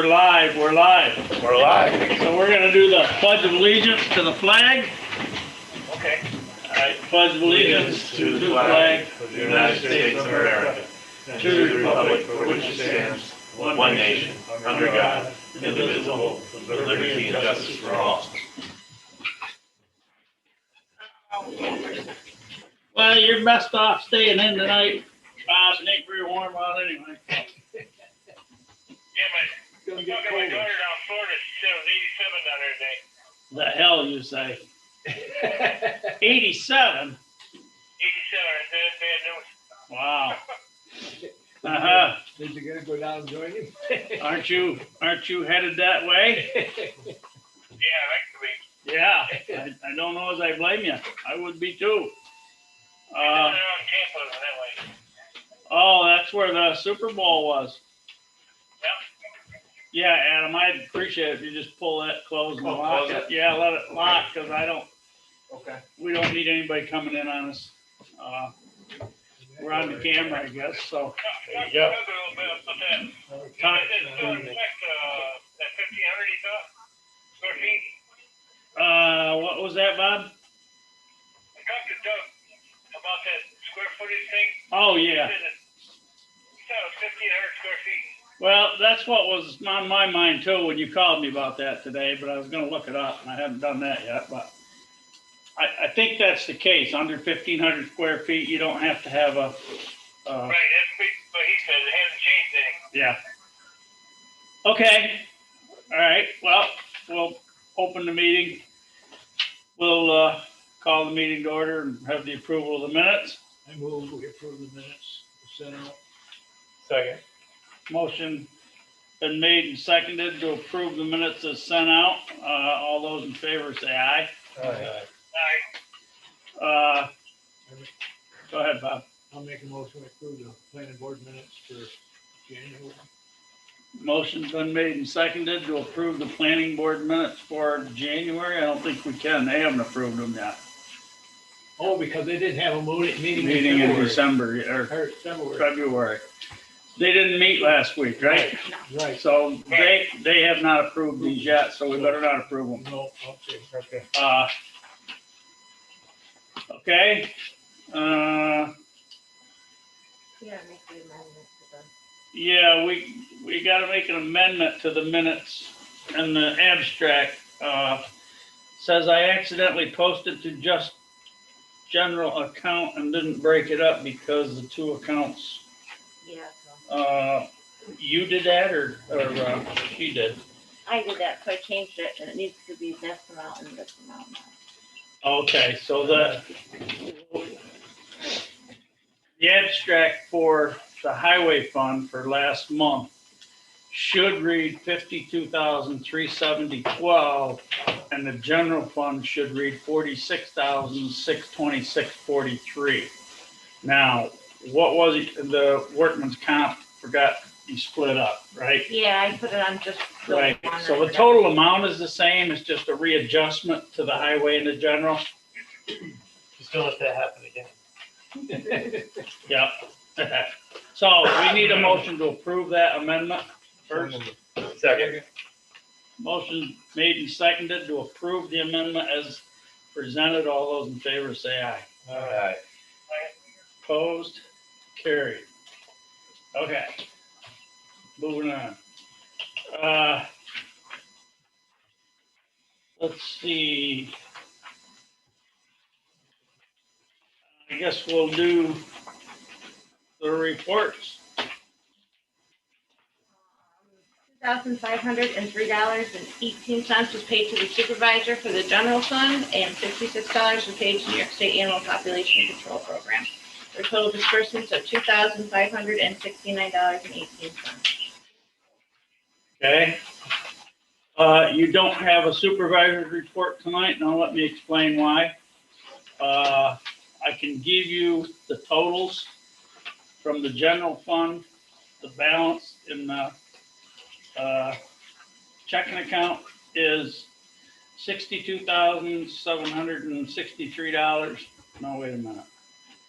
We're live. We're live. So we're gonna do the Pledge of Allegiance to the flag. Okay. All right, Pledge of Allegiance to the flag of the United States of America, and to the republic for which it stands, one nation, under God, indivisible, with liberty and justice for all. Well, you're best off staying in tonight. It ain't very warm out anyway. Yeah, my daughter down in Florida, she said it was 87 down there today. The hell you say? 87? 87, I said, bad news. Wow. Uh-huh. Did you gonna go down and join him? Aren't you headed that way? Yeah, I like to be. Yeah. I don't know as I blame you. I would be too. Around Tampa that way. Oh, that's where the Super Bowl was. Yep. Yeah, Adam, I'd appreciate it if you just pull that close and lock it. Yeah, let it lock, because Okay. we don't need anybody coming in on us. We're on the camera, I guess, so. Talk you go. a little bit about that. Talk- That 1,500 you thought? Square feet? What was that, Bob? I talked to Doug about that square footage thing. Oh, He yeah. said it was 1,500 square feet. Well, that's what was on my mind too when you called me about that today, but I was gonna look it up, and I haven't done that yet, but I think that's the case. Under 1,500 square feet, you don't have to have a, Right, that's what he said. It hasn't changed anything. yeah. Okay, all right, well, we'll open the meeting. We'll call the meeting to order and have the approval of the minutes. I move we approve the minutes sent out. Second. Motion been made and seconded to approve the minutes as sent out. All those in favor say aye. Aye. All right. Go ahead, Bob. I'll make a motion to approve the planning board minutes for January. Motion's been made and seconded to approve the planning board minutes for January. I don't think we can. They haven't approved them yet. Oh, because they didn't have a meeting Meeting in February. December or Or February. February. They didn't meet last week, right? Right. So they have not approved these yet, so we better not approve them. No, okay. Okay. Yeah, make the amendment to the. Yeah, we gotta make an amendment to the minutes and the abstract. Says I accidentally posted to just general account and didn't break it up because the two accounts, Yeah, so you did that or she did? I did that, so I changed it, and it needs to be this amount and this amount now. Okay, so the abstract for the highway fund for last month should read 52,370.12, and the general fund should read 46,626.43. Now, what was it, the workman's comp forgot you split up, right? Yeah, I put it on just the Right, one. so the total amount is the same, it's just a readjustment to the highway and the general? Just don't let that happen again. Yep. So we need a motion to approve that amendment first. Second. Motion made and seconded to approve the amendment as presented. All those in favor say aye. Aye. Opposed? Carried. Okay. Moving on. Let's see. I guess we'll do the reports. $2,503.18 was paid to the supervisor for the general fund, and $56 was paid to New York State Animal Population Control Program. For total disbursements of $2,569.18. Okay. You don't have a supervisor's report tonight. Now let me explain why. I can give you the totals from the general fund, the balance in the checking account is $62,763. No, wait a minute.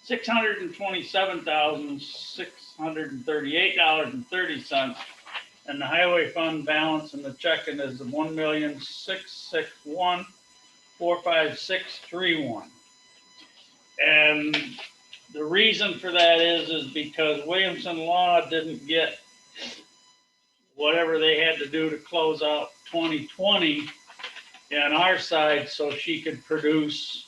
$627,638.30. And the highway fund balance in the checking is 1,661,45631. And the reason for that is because Williamson Law didn't get whatever they had to do to close out 2020 on our side, so she could produce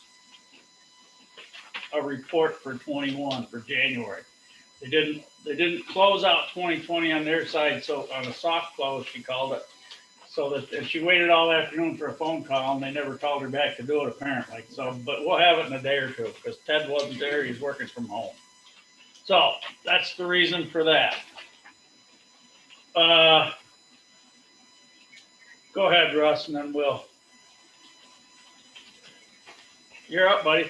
a report for 21 for January. They didn't close out 2020 on their side, so on a soft close, she called it. So that, and she waited all afternoon for a phone call, and they never called her back to do it apparently. So, but we'll have it in a day or two, because Ted wasn't there, he's working from home. So, that's the reason for that. Go ahead, Russ, and then we'll. You're up, buddy.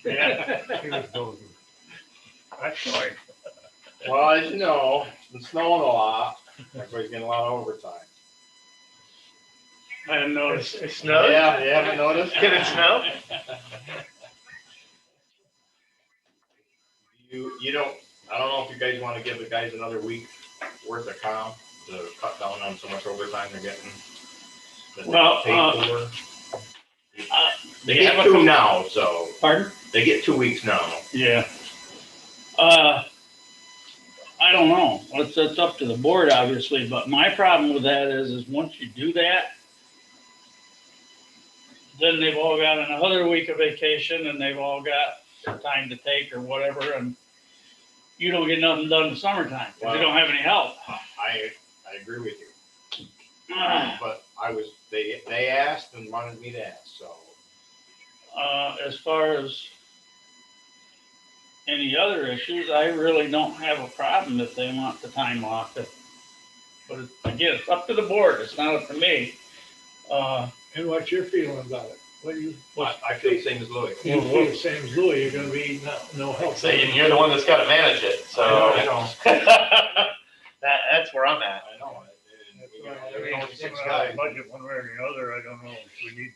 Yeah. He was dozing. Sorry. Well, as you know, it's snowing a lot. Everybody's getting a lot of overtime. I hadn't noticed. It snowed? Yeah, you haven't noticed? Did it snow? You don't, I don't know if you guys want to give the guys another week worth of comp to cut down on so much overtime they're getting. that they Well, paid for. They have get a 2 now, so Pardon? they get 2 weeks now. Yeah. I don't know. It's up to the board, obviously, but my problem with that is once you do that, then they've all got another week of vacation and they've all got time to take or whatever, and you don't get nothing done in the summertime because you don't have any help. I agree with you. But they asked and wanted me to ask, so. As far as any other issues, I really don't have a problem if they want the time off. But again, it's up to the board. It's not up to me. And what's your feeling about it? What do you, I feel the same as Louis. you feel the same as Louis, you're gonna be no help. So you're the one that's gotta manage it, so. I know. That's where I'm at. I know. That's You know, right. there's only 6 Well, guys. budget one way or the other, I don't know if we need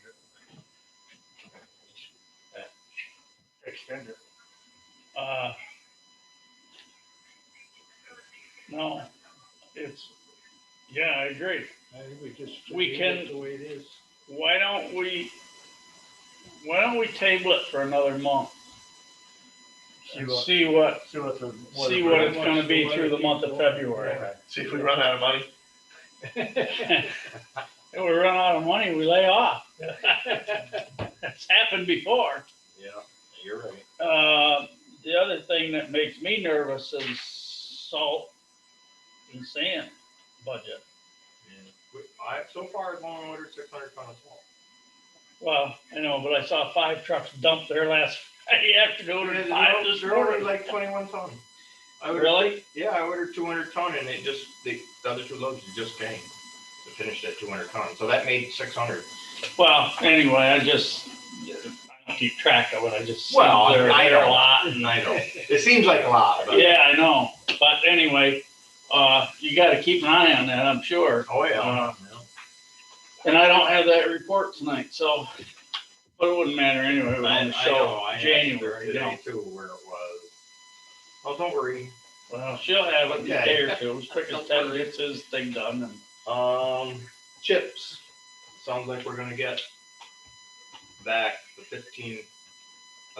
to extend it. No, yeah, I agree. I think we just. We leave can- it the way it is. Why don't we table it for another month? And see what See what the. it's gonna be through the month of February. See if we run out of money. If we run out of money, we lay off. That's happened before. Yeah, you're right. The other thing that makes me nervous is salt and sand budget. So far, I've only ordered 600 tons of salt. Well, I know, but I saw 5 trucks dump there last Friday afternoon and 5 this They're ordered morning. like 21 ton. Really? Yeah, I ordered 200 ton and the other 2 loads just came to finish that 200 ton. So that made 600. Well, anyway, I don't keep track of it. I just see Well, they're I there a know. lot. And I know. It seems like a lot, but. yeah, I know. But anyway, you got to keep an eye on that, I'm sure. Oh, yeah. And I don't have that report tonight, so, but it wouldn't matter anyway. We're on the show I January, today you know. too, where it was. Oh, don't worry. Well, she'll have it in a Okay. day or two, as quick as Ted gets his thing done. And Chips. Sounds like we're gonna get back the 15,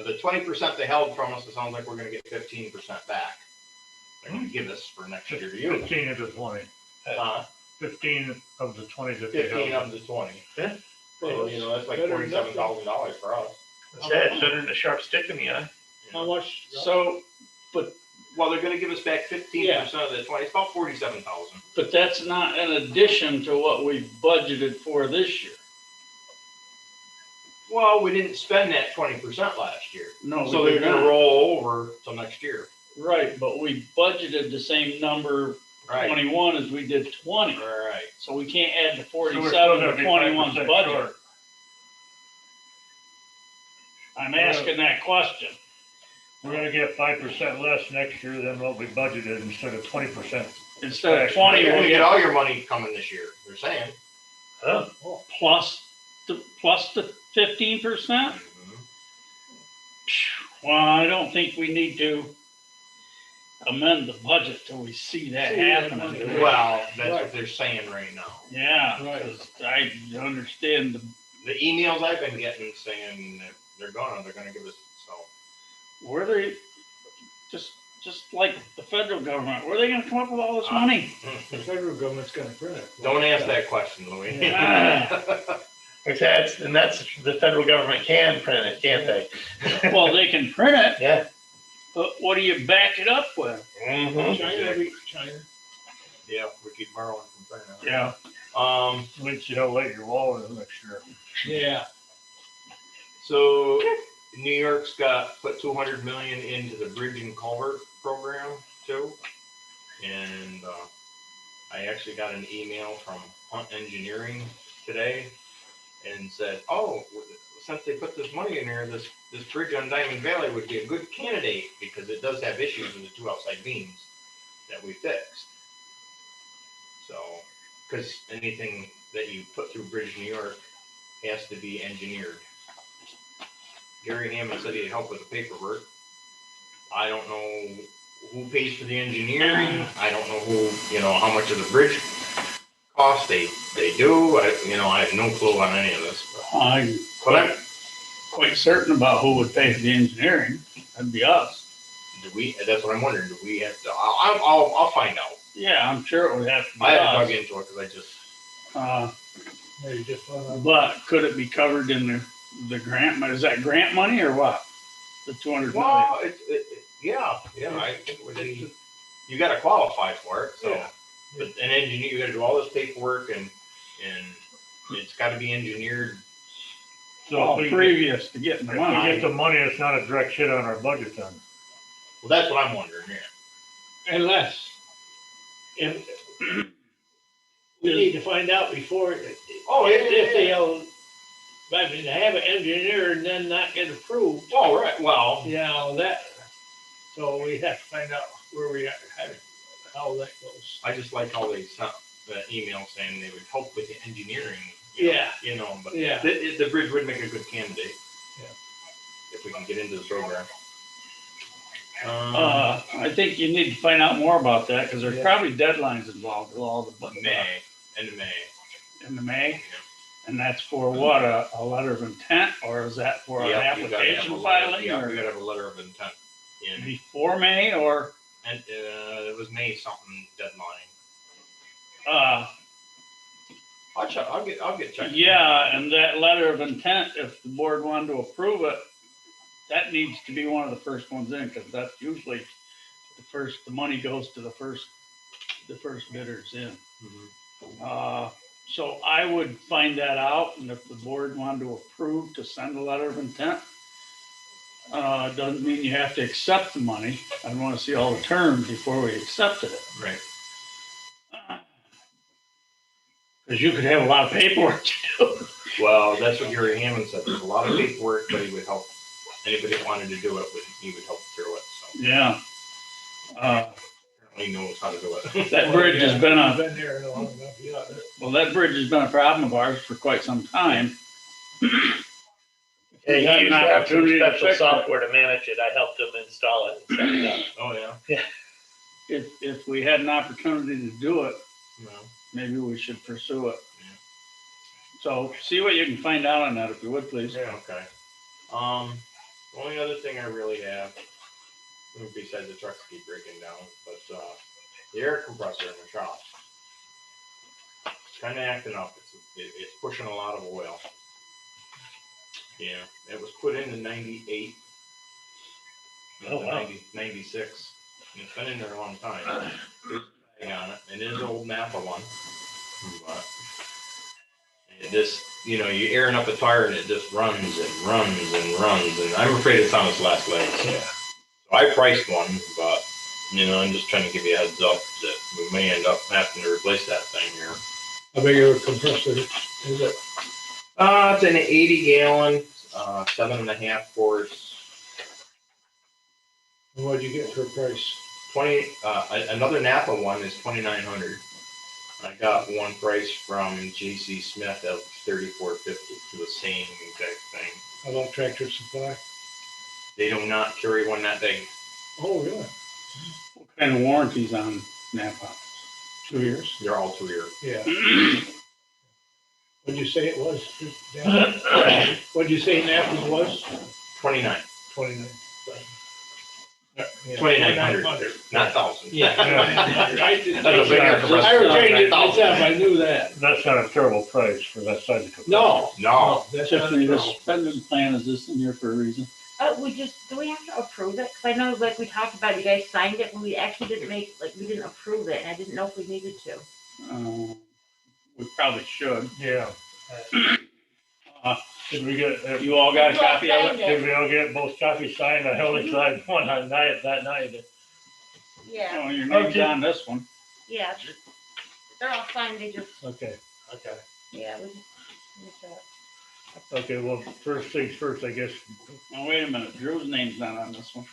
the 20% they held from us, it sounds like we're gonna get 15% back. They're gonna give us for next year to use. 15 of the 20. 15 of the 20 that they 15 held. of the 20. Yeah. So, you know, that's like Better than nothing. $47,000 for us. That's it, better than a sharp stick in the eye. How much? so, Well, they're gonna give us back 15% of the 20, it's about 47,000. but that's not in addition to what we budgeted for this year. Well, we didn't spend that 20% last year. No, So we they're did gonna not. roll over till next year. Right, but we budgeted the same number 21 as we did 20. Right. So we can't add the So we're 47 still to gonna be 21's 5% budget. short. I'm asking that question. We're gonna get 5% less next year than what we budgeted instead of 20%. Instead of 20, You're we'll gonna get get all your money coming this year, they're saying. Huh? plus the 15%. Well, I don't think we need to. amend the budget till we see that happening. Well, that's what they're saying right now. Yeah, Right. 'cause I understand The emails I've been getting saying that they're gonna give us, so. where they, just like the federal government, where are they gonna come up with all this money? The federal government's gonna print it. Don't ask that question, Louis. That's the federal government can print it, can't they? Well, they can print it, Yeah. but what do you back it up with? Mm-hmm. China. Yeah, we keep borrowing from China. Yeah. Wait, see how late your wall is next year. Yeah. So New York's put 200 million into the bridge and culvert program too. And I actually got an email from Hunt Engineering today and said, oh, since they put this money in there, this bridge on Diamond Valley would be a good candidate because it does have issues with the two outside beams that we fixed. So, because anything that you put through Bridge New York has to be engineered. Gary Hammond said he'd help with the paperwork. I don't know who pays for the engineering. I don't know who, how much of the bridge cost they do. I have no clue on any of this. I'm But I'm, quite certain about who would pay for the engineering. That'd be us. that's what I'm wondering. Do we have to? I'll find out. Yeah, I'm sure it would have to be I haven't dug us. into it because I just. Maybe just found out. But could it be covered in the grant? Is that grant money or what? The 200 million? Well, yeah. I think it would be. You got to qualify for it. So, Yeah. but an engineer, you got to do all this paperwork and it's got to be engineered. So Well, if we previous to getting the if we money. get the money, it's not a direct hit on our budget then. Well, that's what I'm wondering. Yeah. Unless, if, we need to find out before, Oh, yeah, if they, I mean, have an engineer and then not get approved, Oh, right. Well, that, so we have to find out where we are, how that goes. I just like how they sent the email saying they would help with the engineering. Yeah. But Yeah. the bridge would make a good candidate. Yeah. If we can get into the program. I think you need to find out more about that because there's Yeah. probably deadlines involved with all the May, end of May. in the May. And that's for what, a letter of intent, or is that for an Yep, you gotta have application a letter- filing, Yeah, or we gotta have a letter of intent in, before May, or, and, it was May something deadline. I'll check, I'll get checked. yeah, and that letter of intent, if the board wanted to approve it, that needs to be one of the first ones in, because that's usually the money goes to the first bidders in. Mhm. So I would find that out, and if the board wanted to approve to send a letter of intent, doesn't mean you have to accept the money. I'd want to see all the terms before we accepted it. Right. Because you could have a lot of paperwork to do. Well, that's what Gary Hammond said. There's a lot of paperwork, but he would help. Anybody that wanted to do it, he would help through it. So Yeah. he knows how to do it. That bridge has been Been there long enough, yeah. that bridge has been a problem of ours for quite some time. Yeah, We had he an used to have some opportunity to special fix it. software to manage it. I helped him install it and set it up. Oh yeah. If we had an opportunity to do it, No. maybe we should pursue it. Yeah. So see what you can find out on that, if you would, please. Okay. The only other thing I really have, besides the trucks keep breaking down, but the air compressor in the shop, it's kind of acting up. It's pushing a lot of oil. Yeah, it was put in 98. Oh, wow. 96. And it's been in there a long time. Hang on it. It is old Napa one. But it just, you airing up a tire and it just runs and runs and runs. And I'm afraid it's on its last legs. Yeah. So I priced one, but, I'm just trying to give you a heads up that we may end up having to replace that thing here. How big of a compressor is it? It's an 80-gallon, 7.5 horse. And what'd you get for a price? 20. Another Napa one is $2,900. I got one price from J.C. Smith of $3,450 for the same exact thing. How about Tractor Supply? They do not carry one that big. Oh, really? What And warranties on Napa. 2 years? They're all 2 year. Yeah. What'd you say it was? What'd you say Napa's was? 29, 29. 2,900, not thousand. Yeah. I did- That's a bigger I compressor. was changing it myself, I knew that. That's not a terrible price for that size of compressor. No. No, That's not Tiffany, a this problem. spending plan, is this in here for a reason? Do we have to approve it? Cause I know, like, we talked about, you guys signed it, but we actually didn't we didn't approve it, and I didn't know if we needed to. We probably should. Yeah. Did we get, You all got a copy of it? did we all get both copies signed? I only signed one on night, that night. Yeah, Oh, your name's on this one. yeah, they're all signed, they just, Okay, yeah, we just. okay, well, first things first, I guess. Oh, wait a minute, Drew's name's not on this one.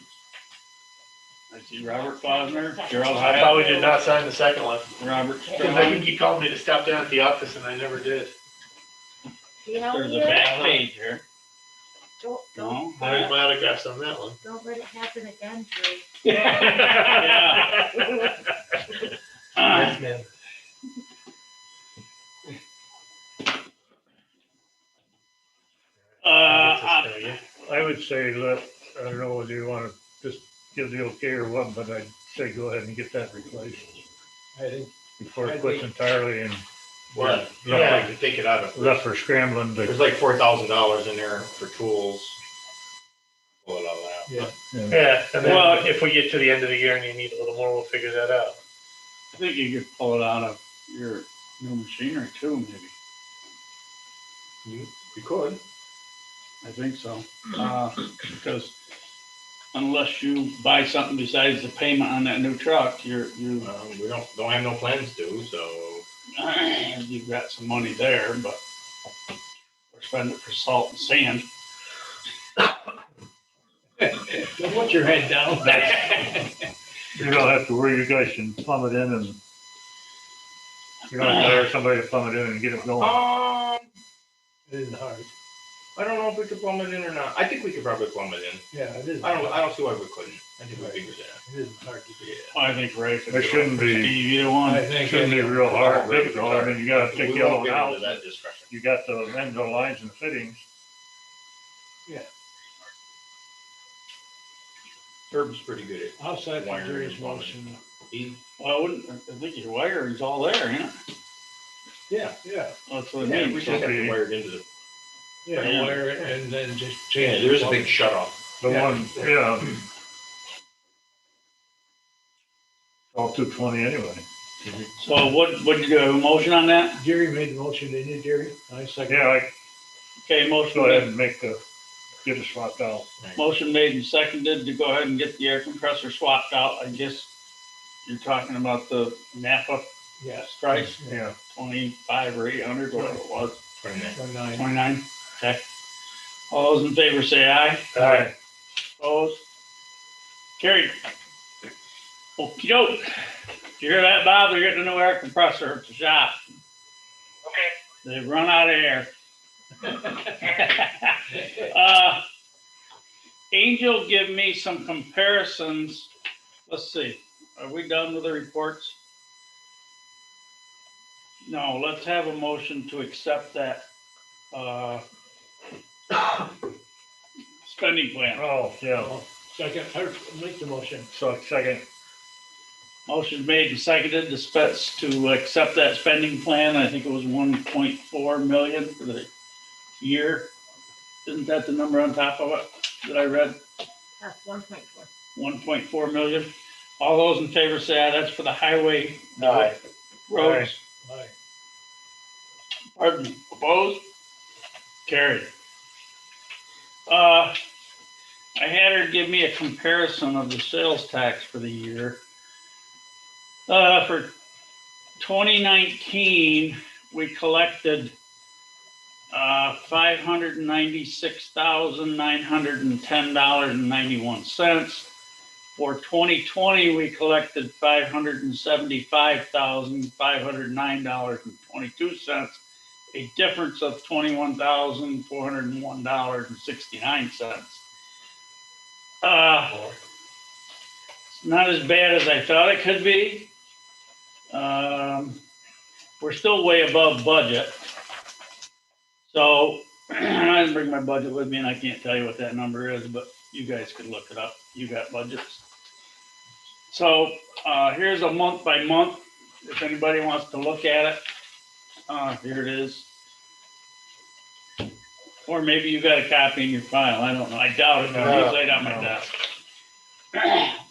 I see Robert Fosner, Gerald I Hyatt, probably did not sign the second one. Robert Cause I Strong. think he called me to stop down at the office and I never did. You know, There's a back page here. Don't, No? There's my autographs on that one. don't let it happen again, Drew. Yeah. Yes, ma'am. I would say I don't know whether you wanna just give the okay or what, but I'd say go ahead and get that replaced I think, before it quits entirely and well, Yeah. yeah, to take it out of. left for scrambling There's to. like $4,000 in there for tools. Pull it all out. yeah, Yeah, and Well- then if we get to the end of the year and you need a little more, we'll figure that out. I think you could pull it out of your new machinery too, maybe. You could. I think so. Because unless you buy something besides the payment on that new truck, you We don't have no plans to, so. you've got some money there, but we're spending it for salt and sand. don't put your head down. You don't have to worry, you guys can plumb it in and you don't have to hire somebody to plumb it in and get it going. It isn't hard. I don't know if we could plumb it in or not. I think we could probably plumb it in. Yeah, it isn't. I don't see why we couldn't. I think we figured it out. It isn't hard to do. I think Ray could. It shouldn't be, Steve, either one. I think. shouldn't be real hard, difficult. I mean, you gotta take We the other won't one get into out. that discussion. You got the ends of the lines and fittings. Herb's pretty good at Outside wiring Jerry's and plumbing. motion. He, Well, I wouldn't, I think your wiring's all there, ain't it? Yeah, That's what I yeah, mean. we just have to wire it into the. yeah, Yeah. wire it and then just Yeah, change. there's a big shut off. The Yeah. one, yeah. All 220 anyway. So what did you have a motion on that? Jerry made the motion, didn't you, Jerry? I second. Yeah, I Okay, motion go ahead made, and get it swapped out. motion made and seconded to go ahead and get the air compressor swapped out. I guess you're talking about the Napa Yes. price, Yeah. 25 or 800, whatever it was, 29. 29. Okay. All those in favor say aye. Aye. Opposed? Carried. Okey doke. Did you hear that, Bob? They're getting a new air compressor at the shop. Okay. They've run out of air. Angel give me some comparisons. Let's see. Are we done with the reports? No, let's have a motion to accept that, spending plan. Oh, yeah. Second, or make the motion. So second, Motion made and seconded to accept that spending plan. I think it was 1.4 million for the year. Isn't that the number on top of it that I read? That's 1.4. 1.4 million. All those in favor say aye. That's for the highway Aye. roads. Aye. Pardon me. Opposed? Carried. I had her give me a comparison of the sales tax for the year. For 2019, we collected $596,910.91. For 2020, we collected $575,509.22, a difference of $21,401.69. not as bad as I thought it could be. We're still way above budget. So I didn't bring my budget with me and I can't tell you what that number is, but you guys could look it up. You got budgets. So here's a month by month. If anybody wants to look at it, here it is. Or maybe you got a copy in your file. I don't know. I doubt it. No, It's right on my no. desk.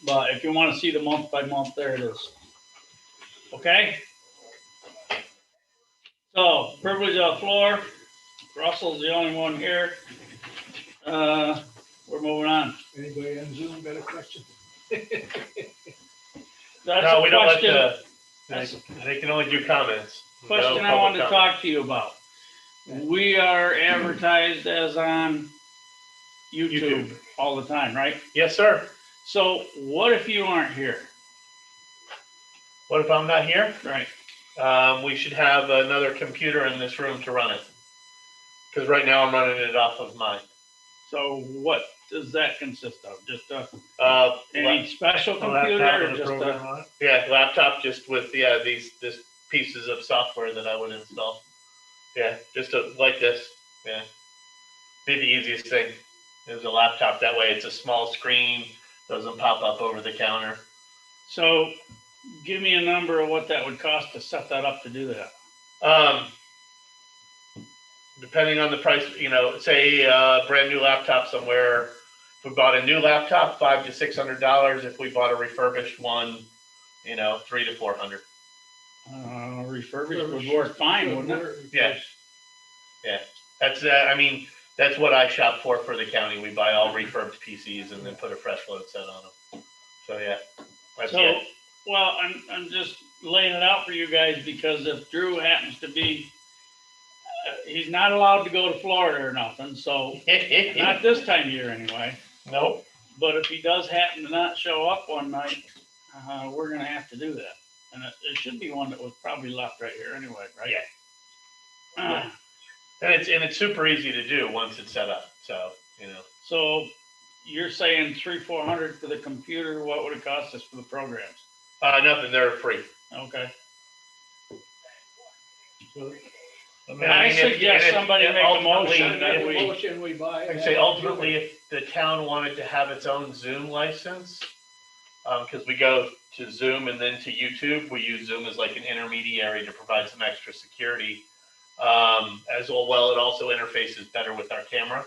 But if you want to see the month by month, there it is. Okay? So, privilege of the floor. Russell's the only one here. We're moving on. Anybody on Zoom got a question? That's No, a we don't let question, they can only do comments. No question I public wanted to comment. talk to you about. We are advertised as on YouTube YouTube. all the time, right? Yes, sir. So what if you aren't here? What if I'm not here? Right. We should have another computer in this room to run it. Because right now I'm running it off of mine. So what does that consist of? Just any Uh, special A laptop computer or with a just program a? on it? yeah, laptop just with these pieces of software that I would install. Yeah, just like this. Yeah, be the easiest thing. Is a laptop. That way, it's a small screen, doesn't pop up over the counter. So give me a number of what that would cost to set that up to do that. Depending on the price, say a brand new laptop somewhere. If we bought a new laptop, $500 to $600. If we bought a refurbished one, $300 to $400. Refurbished would work fine, wouldn't it? Yeah. That's that's what I shop for the county. We buy all refurbed PCs and then put a fresh load set on them. So yeah, that's So, it. well, I'm just laying it out for you guys because if Drew happens to be, he's not allowed to go to Florida or nothing, so not this time of year anyway. Nope. But if he does happen to not show up one night, we're gonna have to do that. And it should be one that was probably left right here anyway, right? Yeah. And it's super easy to do once it's set up. So So you're saying 300-400 for the computer, what would it cost us for the programs? nothing. They're free. Okay. So, I suggest somebody make a ultimately, motion that make a we, motion, we buy. Like I say, ultimately, if the town wanted to have its own Zoom license, because we go to Zoom and then to YouTube, we use Zoom as like an intermediary to provide some extra security. As well, it also interfaces better with our camera.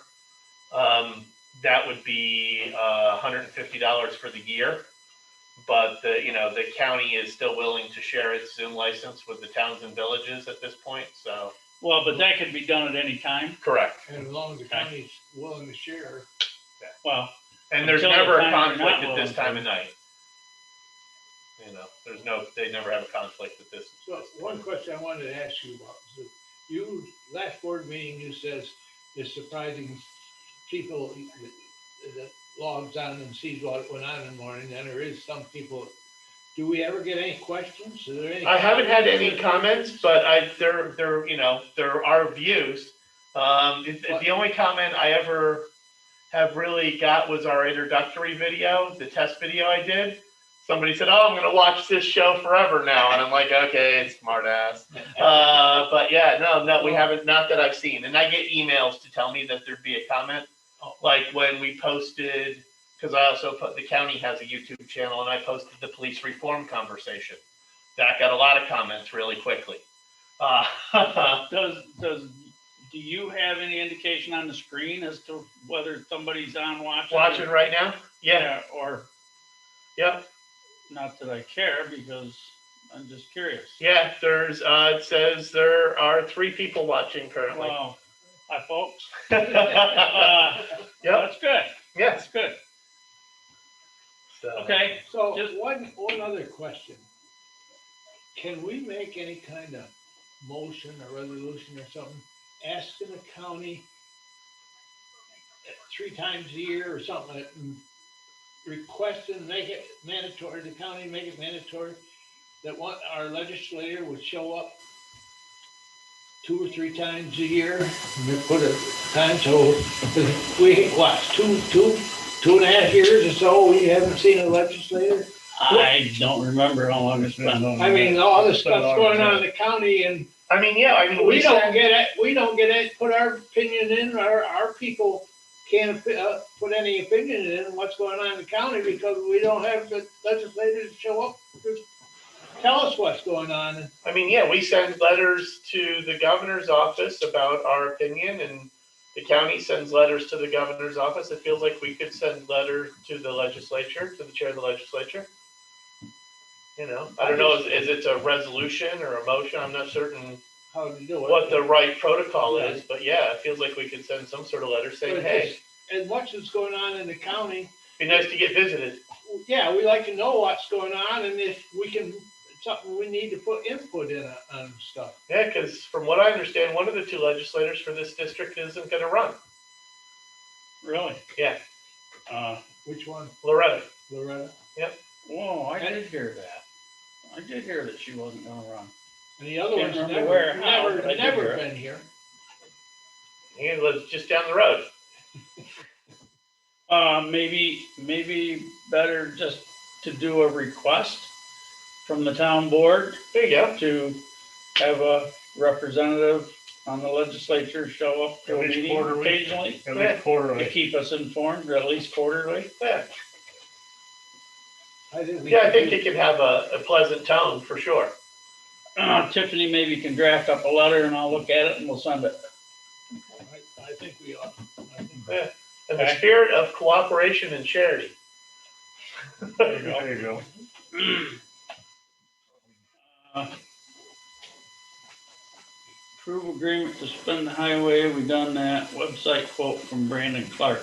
That would be $150 for the year, but the county is still willing to share its Zoom license with the towns and villages at this point. So well, but that could be done at any time. correct. And as long as the county's willing to share. Well, And there's Until never the a time you're not conflict at this willing time to. of night. They never have a conflict at this. So one question I wanted to ask you about, is that last board meeting, you says it's surprising people that logs on and sees what went on in the morning, and there is some people. Do we ever get any questions? Is there any? I haven't had any comments, but there are views. The only comment I ever have really got was our introductory video, the test video I did. Somebody said, "Oh, I'm going to watch this show forever now," and I'm like, "Okay, smart ass." But yeah, no, we haven't. Not that I've seen, and I get emails to tell me that there'd be a comment, like when we posted. Because I also the county has a YouTube channel, and I posted the police reform conversation. That got a lot of comments really quickly. Do you have any indication on the screen as to whether somebody's on watching? Watching right now? Yeah. Or Yep. not that I care because I'm just curious. Yeah. There's. It says there are 3 people watching currently. Well, hi folks. Yep. That's good. Yes. That's good. So. Okay. So Just- one other question. Can we make any kind of motion or resolution or something, asking the county 3 times a year or something, requesting, make it mandatory, the county make it mandatory, that our legislator would show up 2 or 3 times a year, and they put a time, so we watch two 2.5 years or so, we haven't seen a legislator. I don't remember how long it's been. I mean, all this stuff's going on in the county and I mean, yeah, I mean, we don't get it, put our opinion in, our people can't put any opinion in what's going on in the county because we don't have the legislators show up to tell us what's going on. I mean, yeah, we send letters to the governor's office about our opinion, and the county sends letters to the governor's office. It feels like we could send letters to the legislature, to the chair of the legislature. You know, I don't know, is it a resolution or a motion? I'm not certain How to do it. what the right protocol is, but yeah, it feels like we could send some sort of letter saying, But hey, as much as going on in the county, be nice to get visited. yeah, we like to know what's going on and if we can, something we need to put input in on stuff. Yeah, because from what I understand, one of the two legislators for this district isn't gonna run. Really? Yeah, Which one? Loretta. Loretta? Whoa, I did hear that. I did hear that she wasn't gonna run. And the other Can't one's remember where, never, how, never, but I did never hear it. been here. He lives just down the road. Maybe better just to do a request from the town board There you go. to have a representative on the legislature show up to At a least meeting quarterly. occasionally At least to quarterly. keep us informed, or at least quarterly. Yeah, I think we yeah, I could think do- it can have a pleasant tone for sure. Tiffany maybe can draft up a letter and I'll look at it and we'll send it. I think we ought. I think- Yeah, in the Okay. spirit of cooperation and charity. There you go. Approve agreement to spend the highway, we done that, website quote from Brandon Clark.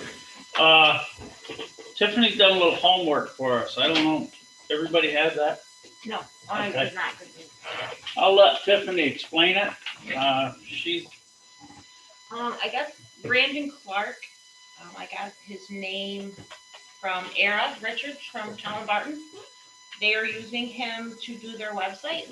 Tiffany's done a little homework for us, I don't know, everybody has that? No, I Okay. was not. I'll let Tiffany explain it, she's, I guess Brandon Clark, I got his name from Era Richards from Town of Barton. They are using him to do their website.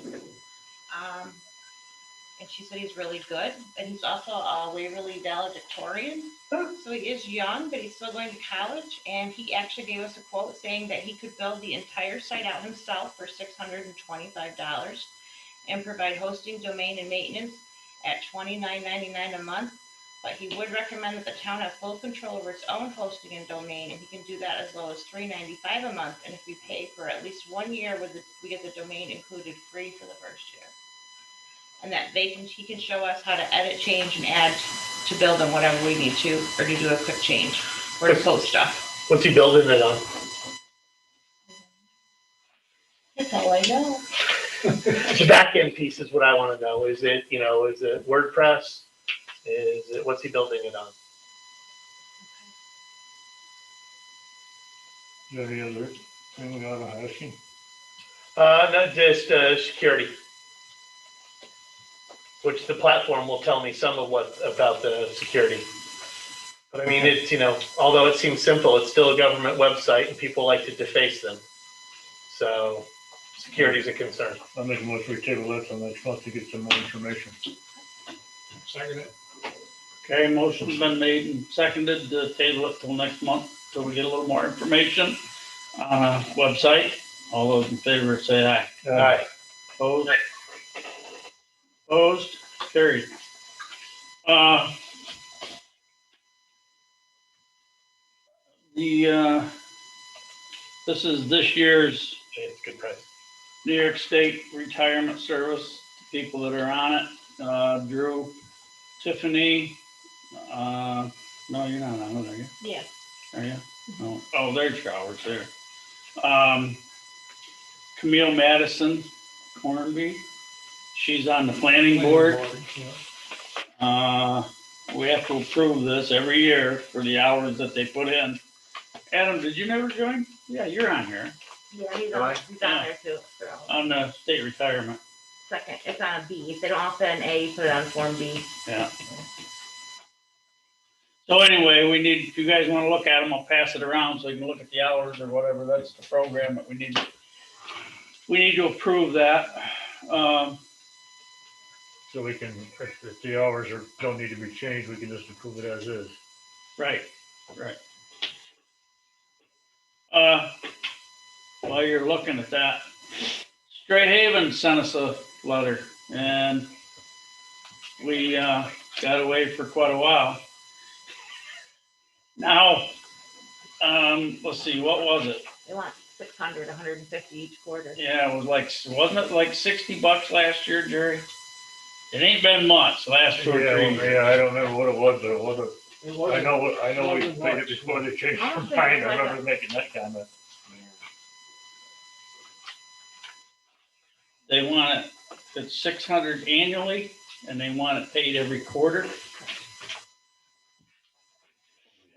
And she said he's really good, and he's also a Waverly valedictorian. So he is young, but he's still going to college, and he actually gave us a quote saying that he could build the entire site out himself for $625 and provide hosting, domain, and maintenance at $29.99 a month. But he would recommend that the town have full control over its own hosting and domain, and he can do that as low as $3.95 a month. And if we pay for at least 1 year, we get the domain included free for the first year. And that he can show us how to edit, change, and add to build them whatever we need to, or to do a quick change, or to post stuff. What's he building it on? That's all I know. The back end piece is what I want to know. Is it, is it WordPress? Is it, what's he building it on? Is there any other thing we ought to ask him? Not just security, which the platform will tell me some of what about the security. But I mean, it's, although it seems simple, it's still a government website and people like to deface them. So security is a concern. I'll make a motion we table that till next month to get some more information. Second it. okay, motion's been made and seconded to table it till next month, till we get a little more information. Website, all those in favor say aye. All right. Opposed? Opposed, carried. This is this year's It's a good price. New York State Retirement Service, the people that are on it, Drew, Tiffany, no, you're not on it, are you? Yeah. Are you? No. Oh, there's Showers there. Camille Madison, Cornby, she's on the planning board. We have to approve this every year for the hours that they put in. Adam, did you never join? Yeah, you're on here, Yeah, he's Am I? he's on there too. So. on the state retirement. Second, it's on a B. If they don't offer an A, you put it on Form B. Yeah. So anyway, we need, if you guys want to look at them, I'll pass it around so you can look at the hours or whatever. That's the program that we need to approve that. So we can, if the hours don't need to be changed, we can just approve it as is. Right, right. While you're looking at that, Stray Haven sent us a letter and we, got away for quite a while. Now, let's see, what was it? They want 600, 150 each quarter. Yeah, it was like, wasn't it like $60 last year, Jerry? It ain't been much, the last 2 or 3 years. Yeah, I don't remember what it was, but it wasn't, It I wasn't- know we wasn't paid it much. before they changed I their don't think mind. it's I like remember making that comment. They want it, it's 600 annually and they want it paid every quarter.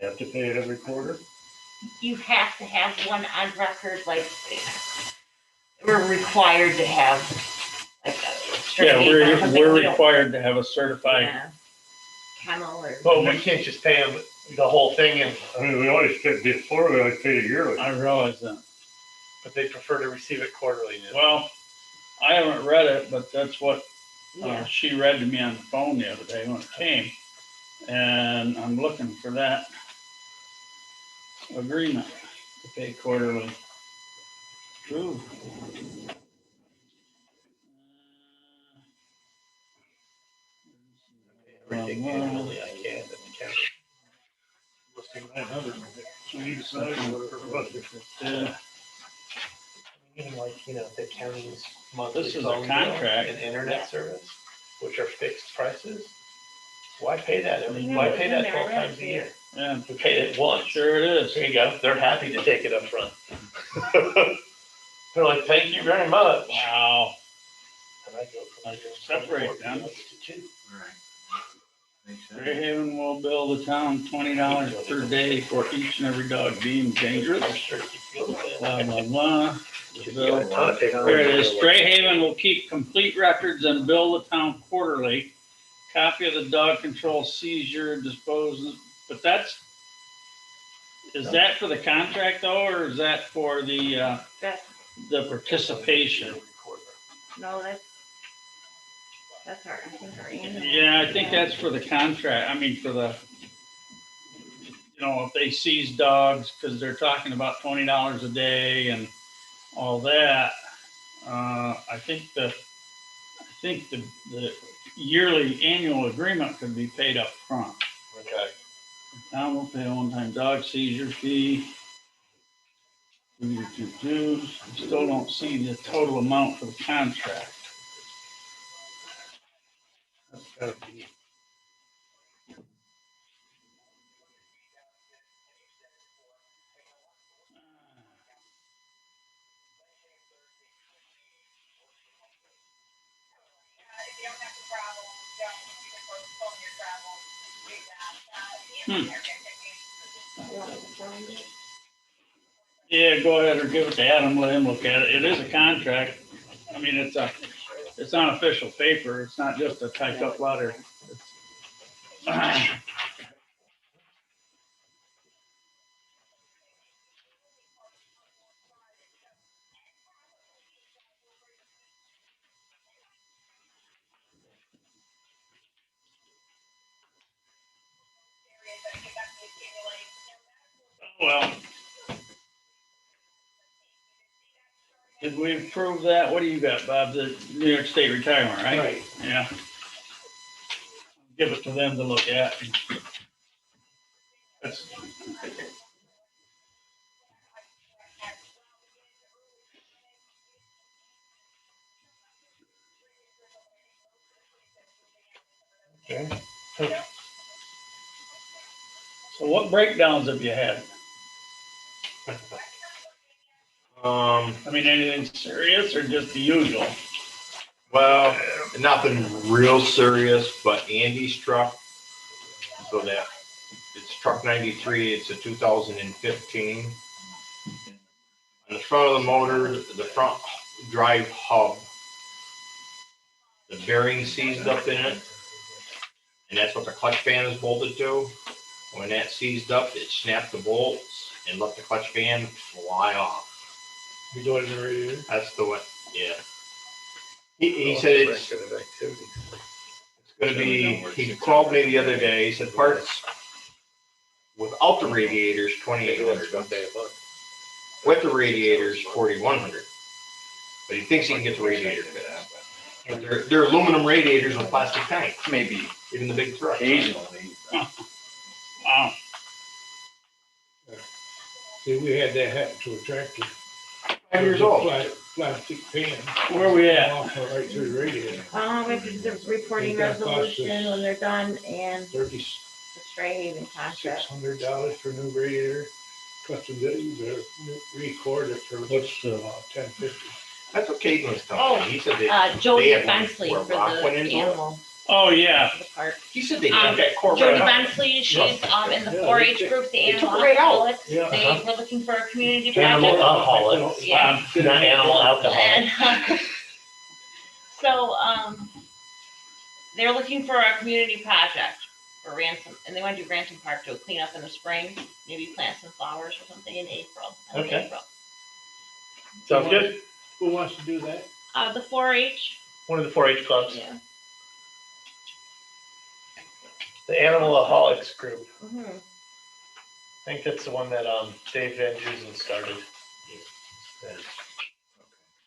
You have to pay it every quarter? You have to have one on record, like, we're required to have, like, a straight Yeah, or something. we're We don't- required to have a certified. Yeah. Kennel or. But we can't just pay them the whole thing, and I mean, we always paid, before we always paid it yearly. I realize that. but they prefer to receive it quarterly now. Well, I haven't read it, but that's what Yeah. she read to me on the phone the other day when it came. And I'm looking for that agreement to pay quarterly. Ooh. Everything annually, I can't, at the county. Must be 900. So you decide what it was. Yeah, Even like, the county's monthly This is a phone bill contract. and internet service, which are fixed prices. Why pay that? Yeah, Why it's pay in that there, 12 right? times a year? yeah, We paid it once. sure it is. There you go. They're happy to take it up front. They're like, thank you very much. Wow. And I go from Separate them. to 2. Gray Haven will bill the town $20 per day for each and every dog deemed dangerous. I'm sure you feel that. Blah, blah, blah. The You bill- got a ton of paper. Here it is. Stray Haven will keep complete records and bill the town quarterly. Copy of the dog control seizure disposal, but is that for the contract though, or is that for the participation? No, that's our, I think our annual. Yeah, I think that's for the contract. I mean, for the, if they seize dogs, because they're talking about $20 a day and all that. I think the yearly annual agreement could be paid up front. Okay. Town will pay a one-time dog seizure fee. Still don't see the total amount for the contract. That's gotta be. Yeah, go ahead or give it to Adam, let him look at it. It is a contract. I mean, it's on official paper. It's not just a typed up letter. Well, did we approve that? What do you got, Bob? The New York State retirement, right? Right. Yeah. Give it to them to look at. That's, so what breakdowns have you had? I mean, anything serious or just the usual? Well, nothing real serious, but Andy's truck, so that it's truck 93, it's a 2015. On the front of the motor, the front drive hub, the bearing seized up in it, and that's what the clutch band is bolted to. When that seized up, it snapped the bolts and let the clutch band fly off. We do it in the radiator. That's the one, yeah. He said it's gonna be, he called me the other day, he said parts without the radiators, $2,800. with the radiators, 4,100. But he thinks he can get the radiator fit. But they're aluminum radiators with plastic tanks, Maybe even the big trucks. occasionally. Wow. See, we had that happen to a tractor. 5 years old. Plastic pan. Where we at? Off right through the radiator. This is the reporting That costs us resolution when they're done and $3,600 the Stray Haven contract. for a new radiator. Custom duties or record it for What's the, $10.50. That's what Caden was telling me. He said they, Jody have one Bensley where for rock the went into it. animal, Oh, yeah. the park. he said they took that core Jody right out. Bensley, she's in the Yeah, 4-H they- group, the they took animal it right out. alcoholics. Yeah, They were looking for a community Animal project. alcoholics, Yeah. not animal alcohol. And, so, they're looking for a community project for Ransom, and they want to do Ransom Park to clean up in the spring, maybe plant some flowers or something in April. Okay. Sounds good. Who wants to do that? The 4-H, One of the 4-H clubs, yeah. the Animalaholics group. Mhm. I think that's the one that Dave Van Dusen started.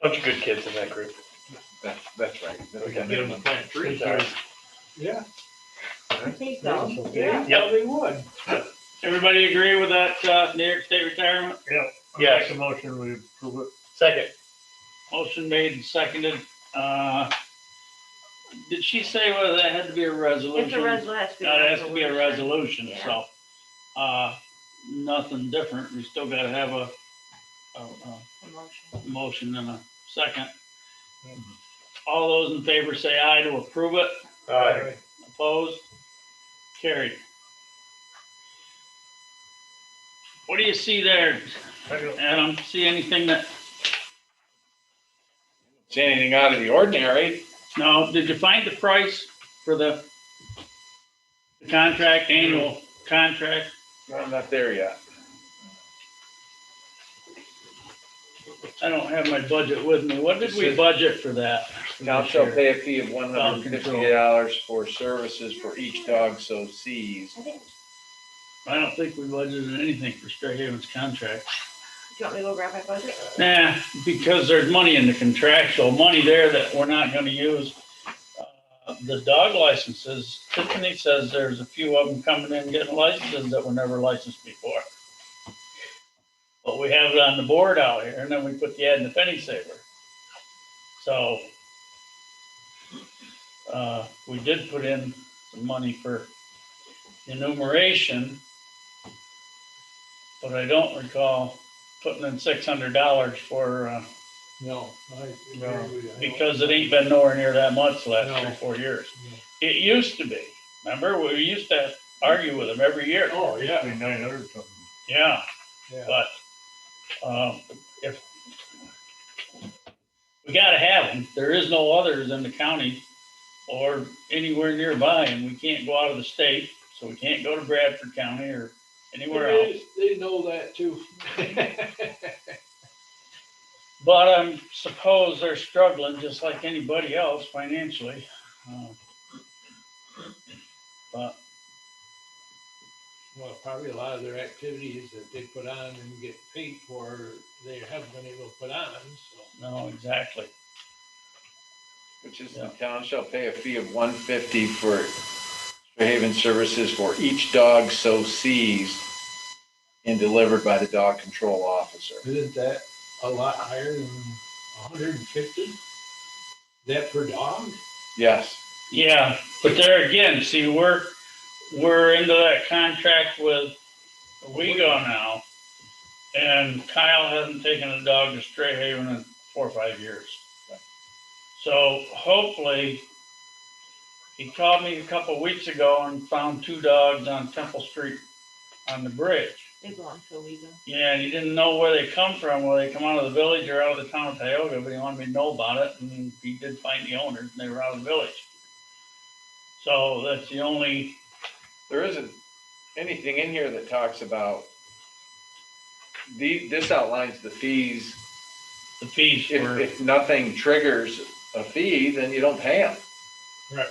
Bunch of good kids in that group. That's right. Okay. Get them to plant trees. Yeah. I think so. Yeah, Yep. they would. Everybody agree with that, New York State retirement? Yes. make a motion, we approve it. Second. Motion made and seconded. Did she say whether that had to be a resolution? It's a resolution. That has to be a resolution, Yeah. so, nothing different. We still gotta have a Emotion. motion and a second. All those in favor say aye to approve it. All right. Opposed? Carried. What do you see there, Adam? See anything that, See anything out of the ordinary? no, did you find the price for the contract, annual contract? No, I'm not there yet. I don't have my budget with me. What did we budget for that? Town shall pay a fee of $150 for services for each dog so seized. I think, I don't think we budgeted anything for Stray Haven's contract. do you want me to go grab my budget? Nah, because there's money in the contractual, money there that we're not gonna use. The dog licenses, Tiffany says there's a few of them coming in getting licenses that were never licensed before. But we have it on the board out here, and then we put the ad in the penny saver. So, we did put in some money for enumeration, but I don't recall putting in $600 for, No. because it ain't been nowhere near that much the last No. 3-4 years. No. It used to be. Remember, we used to argue with them every year. Oh, yeah. 900 something. Yeah, Yeah. but if we gotta have them, there is no others in the county or anywhere nearby, and we can't go out of the state, so we can't go to Bradford County or anywhere else. They know that too. But I suppose they're struggling just like anybody else financially. But Well, probably a lot of their activities that they put on and get paid for, they haven't been able to put on, so. no, exactly. Which is the town shall pay a fee of $150 for Stray Haven services for each dog so seized and delivered by the dog control officer. Isn't that a lot higher than 150? That per dog? Yes. Yeah, but there again, see, we're into that contract with Owego now, and Kyle hasn't taken a dog to Stray Haven in 4 or 5 years. So hopefully, he called me a couple weeks ago and found 2 dogs on Temple Street on the bridge. They belong to Owego. Yeah, and he didn't know where they come from, whether they come out of the village or out of the town of Tioga, but he wanted me to know about it, and he did find the owners, and they were out of the village. So that's the only, There isn't anything in here that talks about this outlines the fees. the fees for. If nothing triggers a fee, then you don't pay them. Right.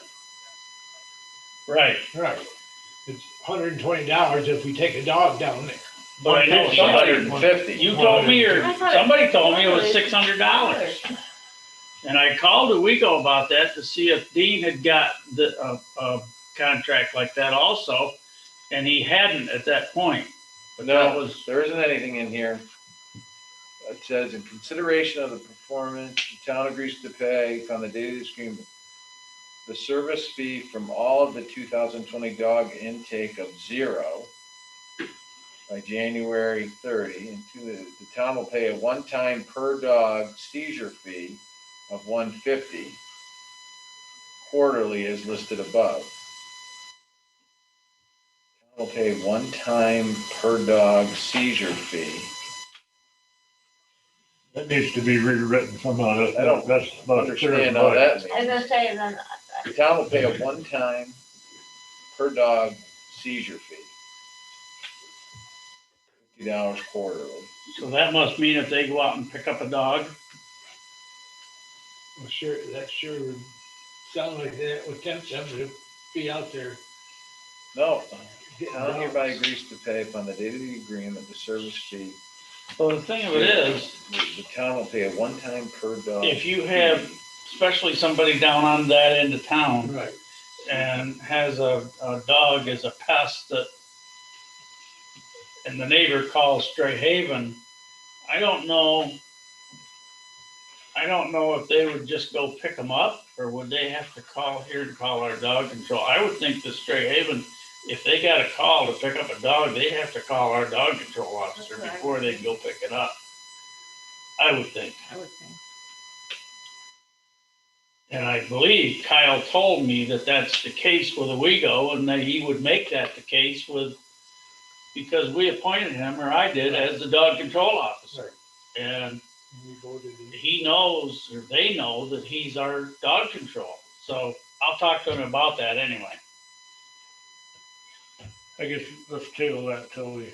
Right, Right. It's $120 if we take a dog down there. But I know somebody, 150. you told me, or I thought it- somebody told me it was $600. $600. And I called a week ago about that to see if Dean had got a contract like that also, and he hadn't at that point. But that No, was, there isn't anything in here. It says, in consideration of the performance, the town agrees to pay on the date of this agreement, the service fee from all of the 2020 dog intake of 0 by January 30, and the town will pay a one-time per dog seizure fee of $150 quarterly as listed above. Town will pay one-time per dog seizure fee. That needs to be rewritten somehow. I don't That's about a third Understand of how the that I was means. gonna say, then, The town will pay a one-time per dog seizure fee. $50 quarterly. so that must mean if they go out and pick up a dog, Well, sure, that sure would sound like that would tempt them to be out there. No, getting town hereby dogs. agrees to pay upon the date of the agreement, the service fee. so the thing of it is, The town will pay a one-time per dog. if you have, especially somebody down on that end of town, Right. and has a dog as a pest that, and the neighbor calls Stray Haven, I don't know if they would just go pick them up, or would they have to call here and call our dog control? I would think the Stray Haven, if they got a call to pick up a dog, they'd have to call our dog control officer That's right. before they go pick it up. I would think. I would think. And I believe Kyle told me that that's the case with Owego, and that he would make that the case with, because we appointed him, or I did, as the dog control officer. And We voted in. he knows, or they know, that he's our dog control. So I'll talk to him about that anyway. I guess let's table that until we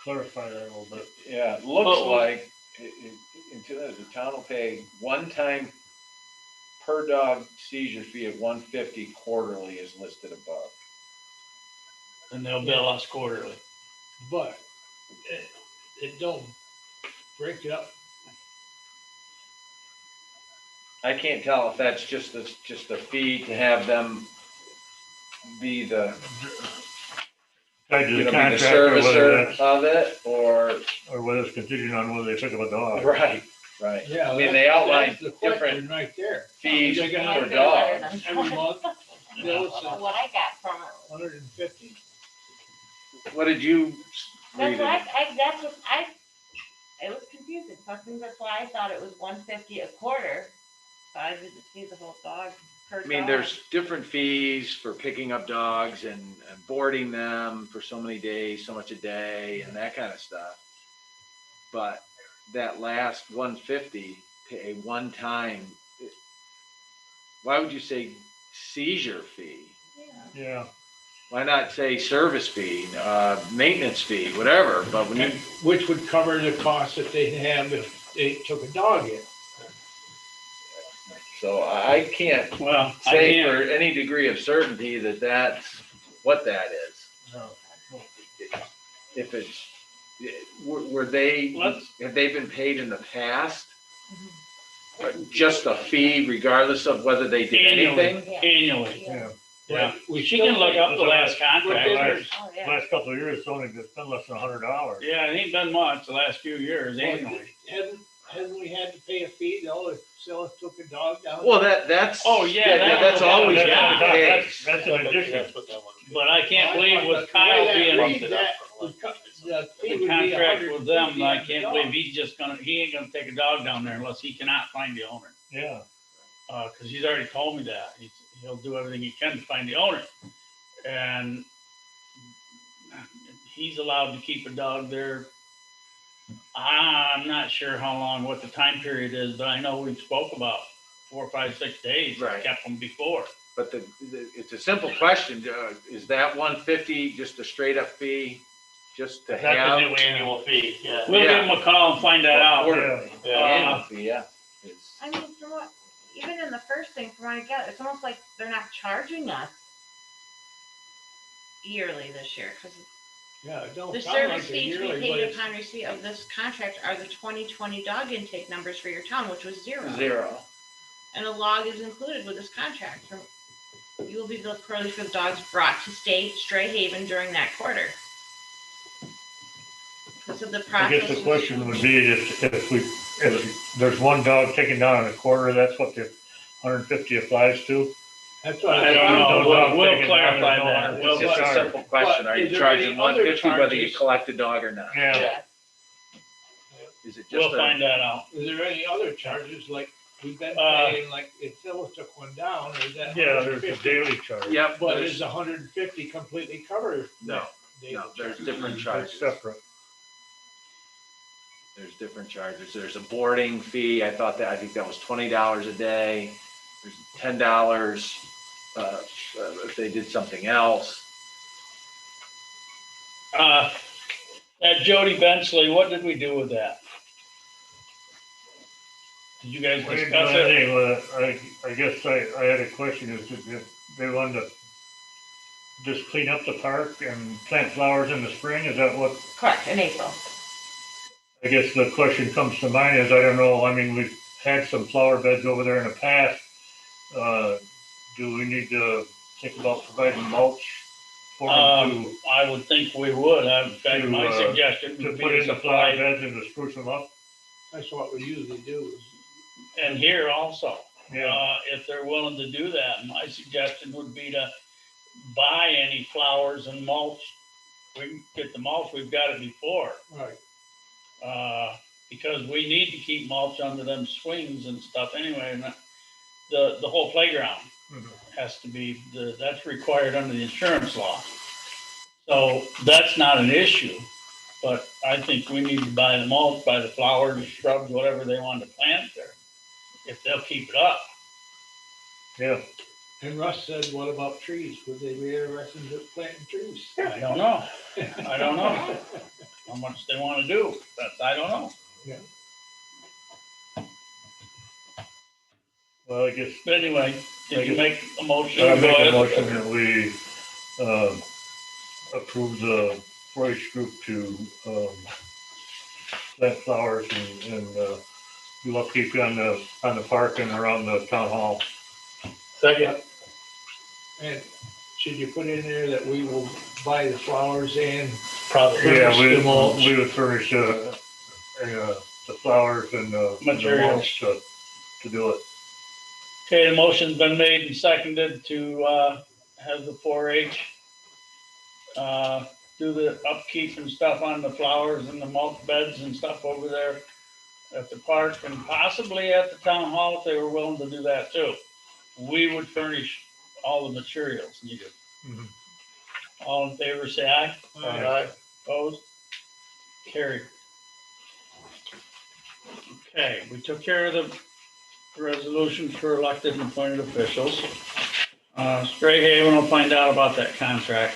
clarify that a little bit. Yeah, it looks But- like the town will pay one-time per dog seizure fee of $150 quarterly as listed above. And they'll bill us quarterly. But it don't break it up. I can't tell if that's just a fee to have them be the, Tied to you the know, be the contract, or whether servicer that's, of it, or, or whether it's contingent on whether they pick up a dog. right. Yeah. I mean, they outlined that's the different question right there. fees They're gonna per have dog. Every month, bills What I got from it. 150. What did you That's read? why it? that's what it was confusing. So I think that's why I thought it was $150 a quarter. So I didn't see the whole dog per I mean, dog. there's different fees for picking up dogs and boarding them for so many days, so much a day, and that kind of stuff. But that last 150, a one-time, why would you say seizure fee? Yeah. Yeah, Why not say service fee, maintenance fee, whatever? But when you, Which would cover the cost that they'd have if they took a dog in. so I can't Well, I say can't, for any degree of certainty that that's what that is. no. If it's, were they, Let's- have they been paid in the past? Or just a fee regardless of whether they did Annually. anything? annually. Yeah, Yeah. We She can look up the last contract. Within- Oh, yeah. last couple of years, it's only been less than $100. Yeah, it ain't been much the last few years annually. Hadn't we had to pay a fee, though, if Silas took a dog down? Well, that's. Oh, yeah, That's always been yeah. the case. That's an addition. But I can't believe with The Kyle way that being reads, that would co- the fee would the be contract with them, I $150 on the can't dog. believe he ain't gonna take a dog down there unless he cannot find the owner. Yeah, Cause he's already told me that. He'll do everything he can to find the owner. And he's allowed to keep a dog there. I'm not sure how long, what the time period is, but I know we spoke about 4, 5, 6 days. He's Right. kept them before. But it's a simple question. Is that 150 just a straight up fee, just to That's the have? new annual fee, yeah. We'll give him a call and find that out. Quarterly. Yeah. Annual fee, yeah. It's- I mean, from what, even in the first thing, from what I get, it's almost like they're not charging us yearly this year, because Yeah, it don't The sound like service a fee to be yearly, but paid it's, upon receipt of this contract are the 2020 dog intake numbers for your town, which was 0. And a log is included with this contract. You will be billed quarterly for the dogs brought to Stray Haven during that quarter. Because of the I process. guess the question would be if there's one dog taken down in a quarter, that's what the 150 applies to? that's what. I don't know. No dog We'll taken down, clarify there's no that. 150 Well, It's just a charge. simple question. Are But you is there charging any other 150 whether you charges? collect a dog or not? Yeah, Is it We'll just find that out. Is there any other charges like we've been Uh, paying, like if Phyllis took one down, or is that? yeah, there's a 150? daily charge. Yep. But there's- is 150 completely covered? No, Daily no, there's charge? different That's charges. separate. There's different charges. There's a boarding fee. I think that was $20 a day. There's $10 if they did something else. That Jody Bensley, what did we do with that? Did you guys We didn't do discuss it? anything with it. I guess I had a question, is if they wanted to just clean up the park and plant flowers in the spring, is that what? Correct, in April. I guess the question comes to mind is, I don't know, I mean, we've had some flower beds over there in the past. Do we need to think about providing mulch for them I would think we would. In fact, my suggestion to would be put to in the flower supply, beds and to spruce them up? That's what we usually do. Is and here also. Yeah, If they're willing to do that, my suggestion would be to buy any flowers and mulch. We can get the mulch, we've got it before. Right. Because we need to keep mulch under them swings and stuff anyway, and the whole playground Mhm. has to be, that's required under the insurance law. So that's not an issue, but I think we need to buy the mulch, buy the flowers, shrubs, whatever they want to plant there, if they'll keep it up. yeah. And Russ said, what about trees? Would they be interested in planting trees? I don't know. I don't know how much they want to do, but I don't know. Well, I guess But anyway, did you make a motion? I Go make a ahead. motion that we approve the 4-H group to plant flowers and do upkeep on the park and around the town hall. Second. And should you put in there that we will buy the flowers and Probably. Yeah, Furnish the mulch. we would furnish the flowers and the Materials. mulch to do it. Okay, the motion's been made and seconded to have the 4-H do the upkeep and stuff on the flowers and the mulch beds and stuff over there at the park and possibly at the town hall if they were willing to do that too. We would furnish all the materials needed. Mhm. All in favor, say aye. Aye. Opposed? Carried. Okay, we took care of the resolutions for elected and appointed officials. Stray Haven will find out about that contract.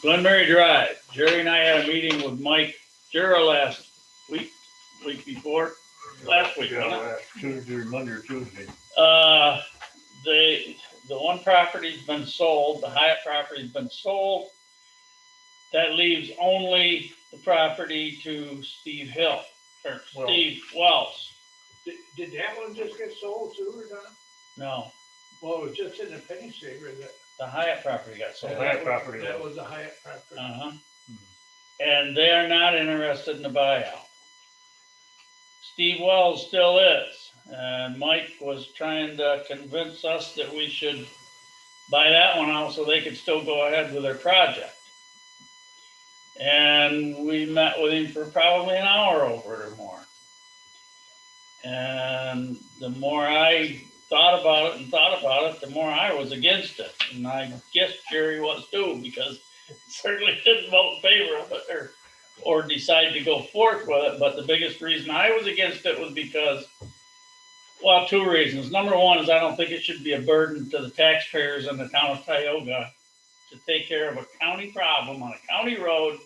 Glenmary Drive, Jerry and I had a meeting with Mike Jura last week before, last week, wasn't it? Yeah, Tuesday, Monday or Tuesday. The one property's been sold, the Hyatt property's been sold. That leaves only the property to Steve Hill, or Wells. Steve Wells. did that one just get sold too or not? No, Well, it was just in the penny saver that. the Hyatt property got sold. The Hyatt property That was. was a Hyatt property. Uh-huh. And they are not interested in the buyout. Steve Wells still is, and Mike was trying to convince us that we should buy that one out so they could still go ahead with their project. And we met with him for probably an hour over it or more. And the more I thought about it, the more I was against it. And I guess Jerry was too, because he certainly didn't vote in favor of it or decide to go forth with it. But the biggest reason I was against it was because, well, two reasons. Number one is I don't think it should be a burden to the taxpayers in the town of Tioga to take care of a county problem on a county road.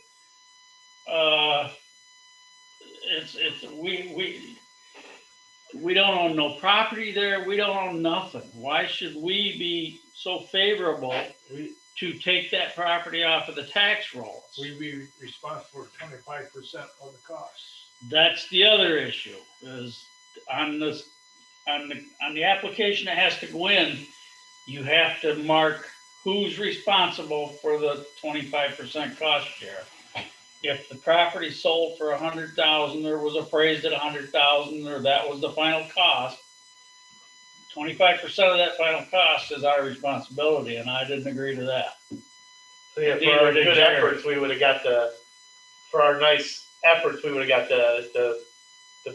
We don't own no property there. We don't own nothing. Why should we be so favorable to take that property off of the tax rolls. We'd be responsible for 25% of the costs. That's the other issue, is on this, on the application that has to go in, you have to mark who's responsible for the 25% cost share. If the property sold for 100,000 or was appraised at 100,000, or that was the final cost, 25% of that final cost is our responsibility, and I didn't agree to that. So yeah, for our good efforts, we would have got for our nice efforts, we would have got the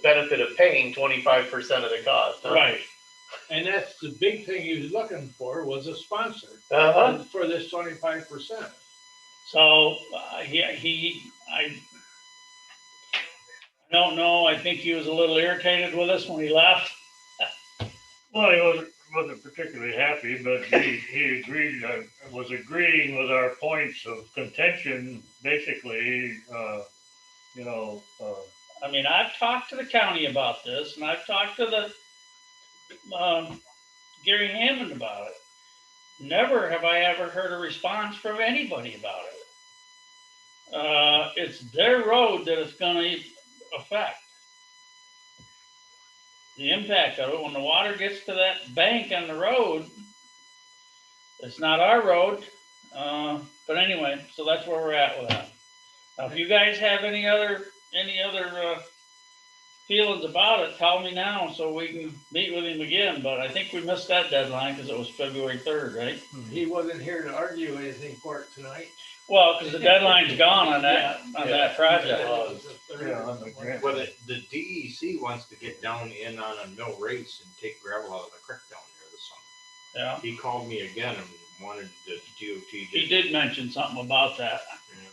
benefit of paying 25% of the cost. Huh? Right. And that's the big thing he was looking for, was a sponsor for this 25%. So, I don't know, I think he was a little irritated with us when he left. Well, he wasn't particularly happy, but he agreed, was agreeing with our points of contention, basically, you know, I mean, I've talked to the county about this, and I've talked to the, Gary Hammond about it. Never have I ever heard a response from anybody about it. It's their road that it's gonna affect. The impact of it, when the water gets to that bank on the road, it's not our road. But anyway, so that's where we're at with that. Now, if you guys have any other feelings about it, tell me now so we can meet with him again. But I think we missed that deadline because it was February 3rd, right? He wasn't here to argue anything for it tonight. Well, because the deadline's gone on that project. yeah, on the grant. Well, the DEC wants to get down in on a mill race and take gravel out of the creek down there this summer. Yeah, He called me again and wanted the DOT. he did mention something about that, Yeah.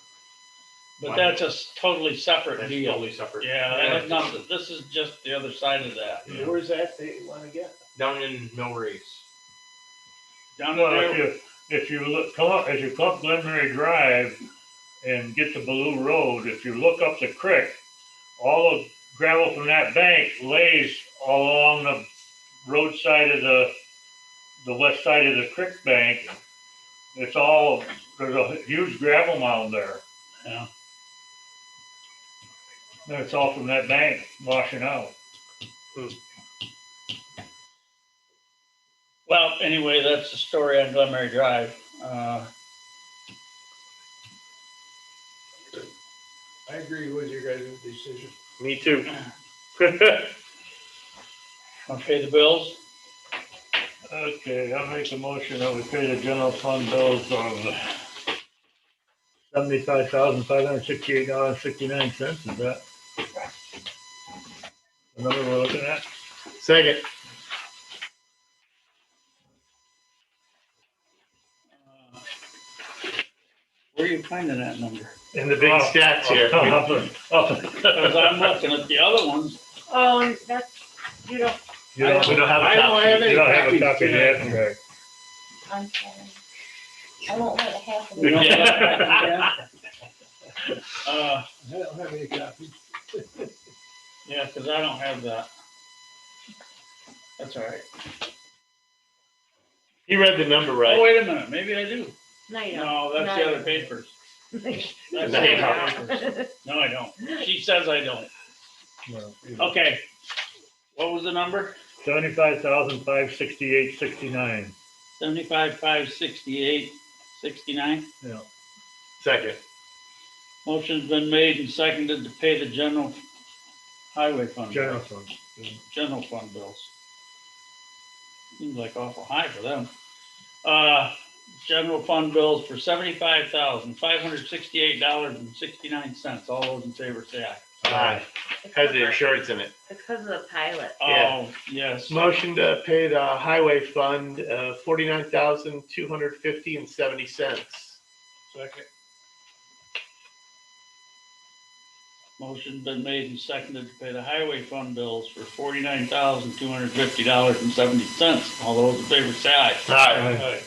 but that's a totally separate That's deal. totally separate. Yeah, that has nothing. This is just the other side of that. Yeah. Where's that they want to get? Down in mill race. Down Well, there, if you look, come up, as you come up Glenmary Drive and get to Blue Road, if you look up the creek, all the gravel from that bank lays all along the roadside of the west side of the creek bank. There's a huge gravel mound there. yeah. And it's all from that bank washing out. Well, anyway, that's the story on Glenmary Drive. I agree with your guys' decision. Me too. Want to pay the bills? Okay, I'll make a motion that we pay the general fund bills of $75,568.69. Is that the number we're looking at? Second. Where are you finding that number? In the big stats here. Because I'm looking at the other ones. Oh, that's, you don't, You don't, We don't have a I don't copy. have any you don't have a copies copy of the tonight. abstract. I'm sorry. I won't let it happen. We don't have that. I don't have any copies. Yeah, because I don't have that. That's all right. He read the number Oh, right. wait a minute, maybe I do. No, you don't. No, that's No, the you other papers. That's No, the you other papers. No, I don't. She says I don't. Well, Okay. What was the number? 75,568.69. 75,568.69. Yeah. Second. Motion's been made and seconded to pay the general highway fund. General fund. General fund bills. Seems like awful high for them. General fund bills for $75,568.69. All those in favor say aye. Aye. Has the insurance in it. It's because of the pilot. Yeah. Oh, yes. Motion to pay the highway fund, $49,250.70. Second. Motion's been made and seconded to pay the highway fund bills for $49,250.70. All those in favor say aye. Aye.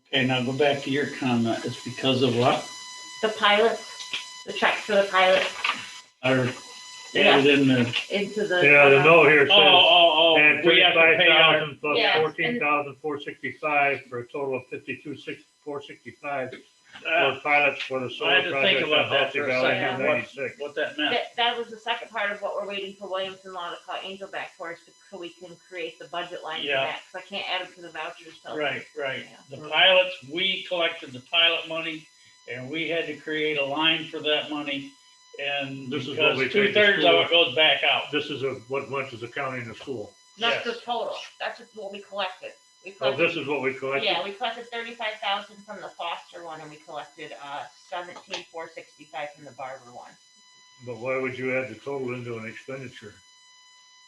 Okay, now go back to your comment. It's because of what? The pilot, the check for the pilot. Or added in the, into the. Yeah, the note here says, we add have to thirty-five pay our, thousand plus Yes, and- 14,465 for a total of 52,465 uh, for pilots for the I solar had to think project on about that Healthy for a Valley second, Route 96. what that meant. That was the second part of what we're waiting for Williamson Law to call Angel back for us, so we can create the budget line for Yeah. that, because I can't add them to the vouchers till. Right. Yeah. The pilots, we collected the pilot money and we had to create a line for that money. And This is what we because paid the 2/3 of school. it goes back out. This is what went to the county and the school. That's the Yes. total, that's what we collected. We Oh, collected, this is what we collected? yeah, we collected 35,000 from the Foster one, and we collected, 17,465 from the Barber one. But why would you add the total into an expenditure?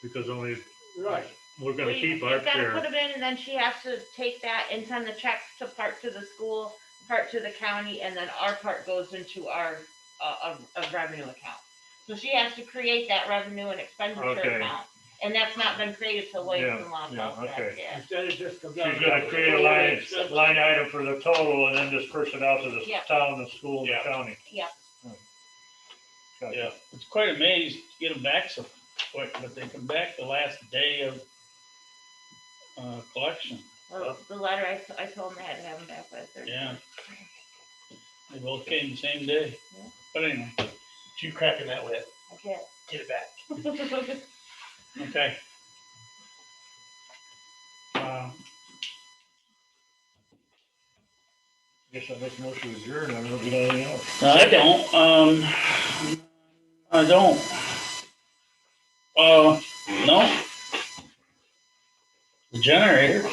Because only, Right. we're gonna We keep our just gotta put share. them in, and then she has to take that and send the checks to part to the school, part to the county, and then our part goes into our, a revenue account. So she has to create that revenue and expenditure Okay. account, and that's not been created till Williamson Law yeah, calls that, okay. yeah. Instead it just comes She's out. gonna create a line item for the total and then disperse it out to the Yeah. town, the school, and the Yeah. county. Yeah. Gotcha. Yeah, it's quite amazed to get them back so quick, but they come back the last day of collection. Well, the letter, I told them I had to have them back by the 30th. Yeah. They both came the same day. Yeah. But anyway, You cracking that whip, I did. get it back. okay. Guess I make a motion to adjourn, I don't know if you got anything else. I don't, I don't. No. The generator.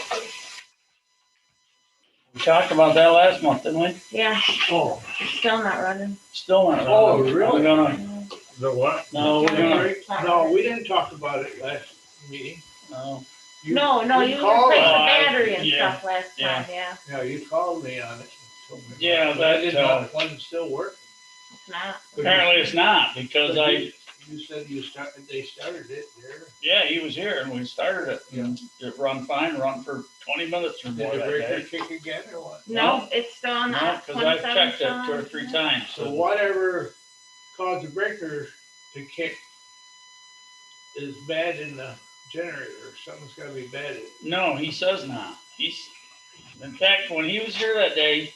We talked about that last month, didn't we? Yeah, Oh, it's still not running. Still not. Oh, really? We're gonna, The what? no, we're gonna, no, we didn't talk about it last meeting. no. You- No, you called replaced the Oh, battery and yeah, stuff last yeah. time, yeah. Yeah, you called me on it. Yeah, But that, it did not, wasn't still working. It's not. apparently it's not, because You said they started it there. yeah, he was here and we started it, and it run fine, run for 20 minutes or Did more the that breaker day. kick again or what? No, it's still on the No, because I've 27 checked it still 2 or on. 3 times, So so. whatever caused the breaker to kick is bad in the generator. Something's gotta be bad. No, he says not. In fact, when he was here that day,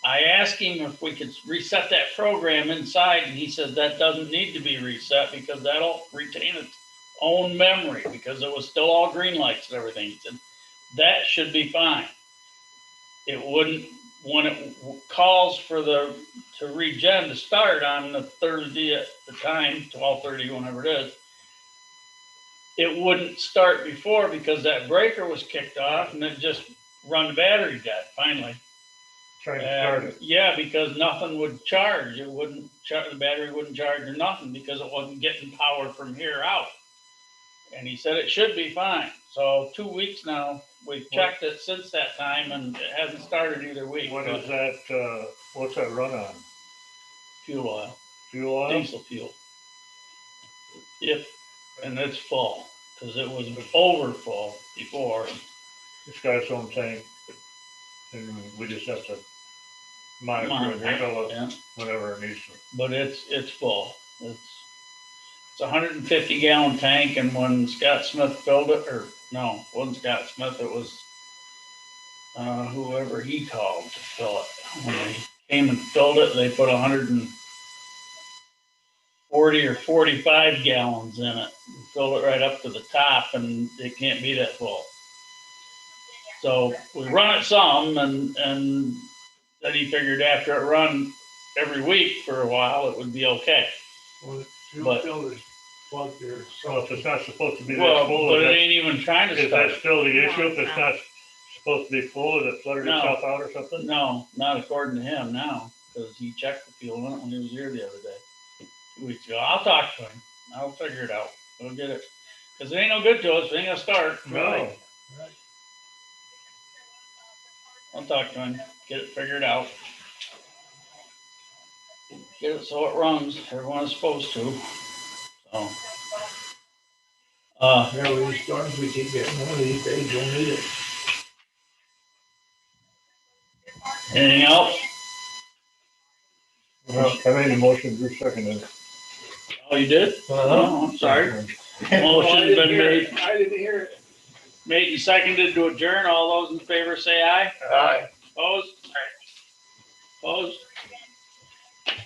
I asked him if we could reset that program inside, and he said that doesn't need to be reset because that'll retain its own memory, because it was still all green lights and everything. He said that should be fine. It wouldn't, when it calls for to regen to start on the Thursday at the time, 12:30, whenever it is, it wouldn't start before because that breaker was kicked off and it just run the battery dead finally. Trying to start it. Yeah, because nothing would charge. It wouldn't charge, the battery wouldn't charge or nothing because it wasn't getting power from here out. And he said it should be fine. So 2 weeks now, we've checked it since that time and it hasn't started either week. What but is that, what's that run on? Fuel oil, Fuel oil? diesel fuel. Yep, and it's full because it was over full before. It's got its own tank. And we just have to monitor it, fill it Yeah. whenever it needs to. But it's full. It's a 150 gallon tank, and when Scott Smith filled it, or no, it wasn't Scott Smith, it was whoever he called to fill it. When they came and filled it, they put 140 or 45 gallons in it, filled it right up to the top, and it can't be that full. So we run it some, and then he figured after it run every week for a while, it would be okay. Well, the fuel But- filter's plugged there. So if it's not supposed to be Well, that full, but it is ain't even trying to that start. still the issue? If No, it's no. not supposed to be full, is it fluttered No. itself out or something? No, not according to him now, because he checked the fuel in it when he was here the other day. 2 weeks ago. I'll talk to him. I'll figure it out. We'll get it. Because it ain't no good to us. It ain't gonna start. No. Right. I'll talk to him, get it figured out. Get it so it runs. Everyone is supposed to. So. Yeah, with these storms we keep getting, one of these days you'll need it. Anything else? Well, I made a motion, Drew seconded. Oh, you did? Oh, I'm sorry. Motion's been made, I didn't hear it. made and seconded to adjourn. All those in favor say aye. Aye. Opposed? Opposed?